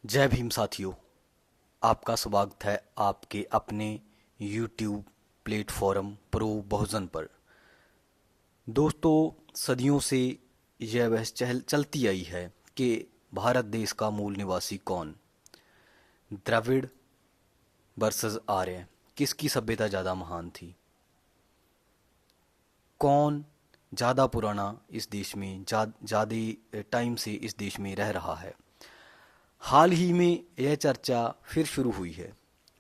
जय भीम साथियों। आपका स्वागत है आपके अपने YouTube प्लेटफॉर्म प्रो बहुजन पर। दोस्तों, सदियों से यह बहस चलती आई है कि भारत देश का मूल निवासी कौन, द्रविड़ वर्सेस आर्य, किसकी सभ्यता ज़्यादा महान थी, कौन ज़्यादा पुराना इस देश में ज़्यादा टाइम से इस देश में रह रहा है। हाल ही में यह चर्चा फिर शुरू हुई है।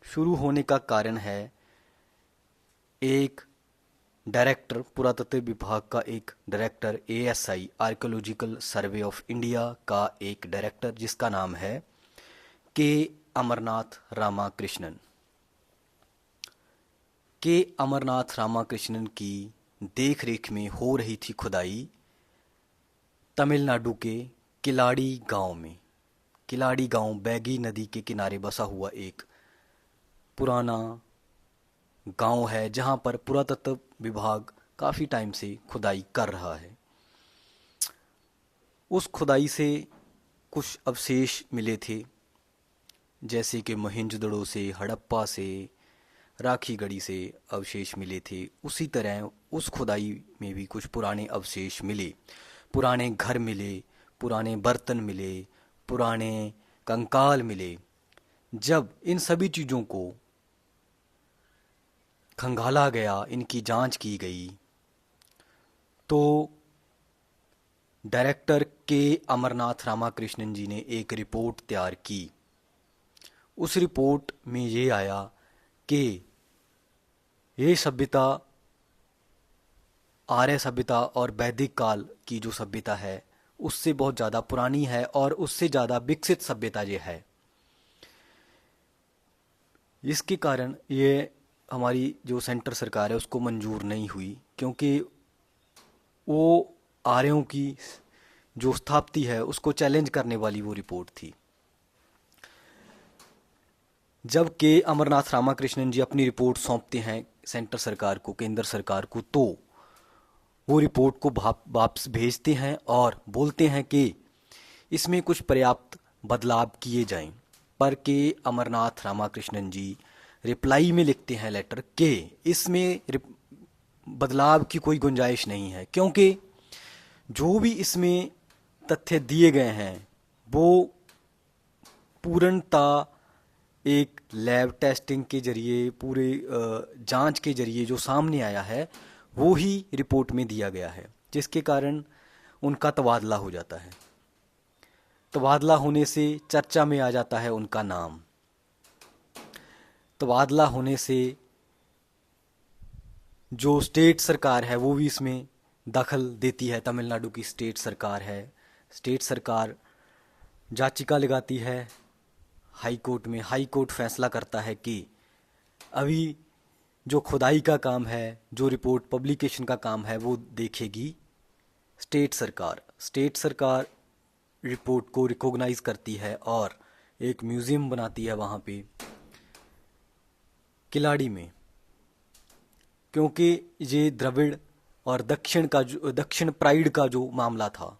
शुरू होने का कारण है एक डायरेक्टर, पुरातत्व विभाग का एक director, ASI archaeological survey of India का एक डायरेक्टर, जिसका नाम है के अमरनाथ रामाकृष्णन। के अमरनाथ रामाकृष्णन की देखरेख में हो रही थी खुदाई तमिलनाडु के किलाड़ी गांव में। किलाड़ी गांव बैगी नदी के किनारे बसा हुआ एक पुराना गांव है, जहां पर पुरातत्व विभाग काफ़ी टाइम से खुदाई कर रहा है। उस खुदाई से कुछ अवशेष मिले थे, जैसे कि मोहनजोदड़ो से, हड़प्पा से, राखीगढ़ी से अवशेष मिले थे। उसी तरह उस खुदाई में भी कुछ पुराने अवशेष मिले, पुराने घर मिले, पुराने बर्तन मिले, पुराने कंकाल मिले। जब इन सभी चीज़ों को खंगाला गया, इनकी जांच की गई, तो डायरेक्टर के अमरनाथ रामाकृष्णन जी ने एक रिपोर्ट तैयार की। उस रिपोर्ट में ये आया कि ये सभ्यता, आर्य सभ्यता और वैदिक काल की जो सभ्यता है उससे बहुत ज़्यादा पुरानी है और उससे ज़्यादा विकसित सभ्यता ये है। इसके कारण ये हमारी जो सेंटर सरकार है उसको मंजूर नहीं हुई, क्योंकि वो आर्यों की जो स्थापति है उसको चैलेंज करने वाली वो रिपोर्ट थी। जब के अमरनाथ रामाकृष्णन जी अपनी रिपोर्ट सौंपते हैं सेंटर सरकार को, केंद्र सरकार को, तो वो रिपोर्ट को वापस भेजते हैं और बोलते हैं कि इसमें कुछ पर्याप्त बदलाव किए जाएं। पर के अमरनाथ रामाकृष्णन जी रिप्लाई में लिखते हैं लेटर के इसमें बदलाव की कोई गुंजाइश नहीं है, क्योंकि जो भी इसमें तथ्य दिए गए हैं वो पूर्णतः एक लैब टेस्टिंग के जरिए, पूरे जांच के जरिए जो सामने आया है वो ही रिपोर्ट में दिया गया है, जिसके कारण उनका तबादला हो जाता है। तबादला होने से चर्चा में आ जाता है उनका नाम। तबादला होने से जो स्टेट सरकार है वो भी इसमें दखल देती है। तमिलनाडु की स्टेट सरकार है, स्टेट सरकार याचिका लगाती है हाई कोर्ट में। हाई कोर्ट फैसला करता है कि अभी जो खुदाई का काम है, जो रिपोर्ट पब्लिकेशन का काम है, वो देखेगी स्टेट सरकार। स्टेट सरकार रिपोर्ट को रिकॉग्नाइज करती है और एक म्यूज़ियम बनाती है वहाँ पे किलाड़ी में, क्योंकि ये द्रविड़ और दक्षिण प्राइड का जो मामला था।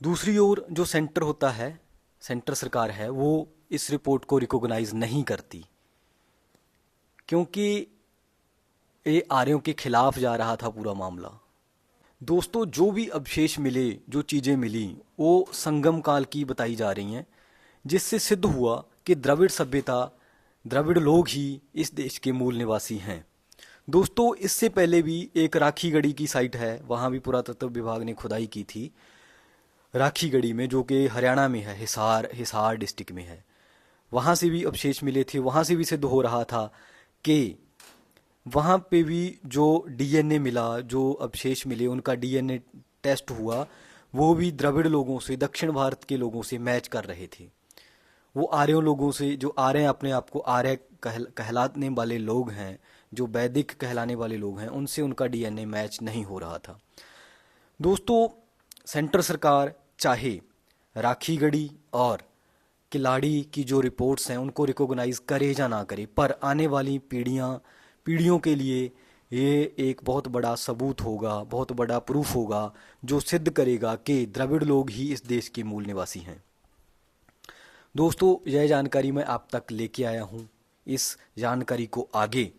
दूसरी ओर जो सेंटर होता है, सेंटर सरकार है, वो इस रिपोर्ट को रिकॉग्नाइज नहीं करती, क्योंकि ये आर्यों के खिलाफ जा रहा था पूरा मामला। दोस्तों, जो भी अवशेष मिले, जो चीज़ें मिली, वो संगम काल की बताई जा रही हैं, जिससे सिद्ध हुआ कि द्रविड़ सभ्यता, द्रविड़ लोग ही इस देश के मूल निवासी हैं। दोस्तों, इससे पहले भी एक राखीगढ़ी की साइट है, वहाँ भी पुरातत्व विभाग ने खुदाई की थी राखीगढ़ी में, जो कि हरियाणा में है, हिसार डिस्ट्रिक्ट में है। वहाँ से भी अवशेष मिले थे। वहाँ से भी सिद्ध हो रहा था कि वहाँ पे भी जो डीएनए मिला, जो अवशेष मिले, उनका डीएनए टेस्ट हुआ, वो भी द्रविड़ लोगों से, दक्षिण भारत के लोगों से मैच कर रहे थे। वो आर्यों लोगों से, जो आर्य अपने आप को आर्य कहलाने वाले लोग हैं, जो वैदिक कहलाने वाले लोग हैं, उनसे उनका डीएनए मैच नहीं हो रहा था। दोस्तों, सेंटर सरकार चाहे राखीगढ़ी और किलाड़ी की जो रिपोर्ट्स हैं उनको रिकॉग्नाइज करे या ना करे, पर आने वाली पीढ़ियों के लिए ये एक बहुत बड़ा सबूत होगा, बहुत बड़ा प्रूफ होगा, जो सिद्ध करेगा कि द्रविड़ लोग ही इस देश के मूल निवासी हैं। दोस्तों, यह जानकारी मैं आप तक लेके आया हूँ। इस जानकारी को आगे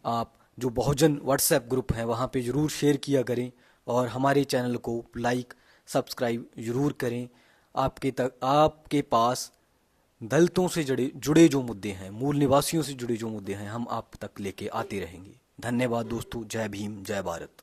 आप जो बहुजन व्हाट्सएप ग्रुप हैं वहाँ पे ज़रूर शेयर किया करें और हमारे चैनल को लाइक सब्सक्राइब ज़रूर करें। आपके पास दलितों से जुड़े जुड़े जो मुद्दे हैं, मूल निवासियों से जुड़े जो मुद्दे हैं, हम आप तक लेके आते रहेंगे। धन्यवाद दोस्तों। जय भीम, जय भारत।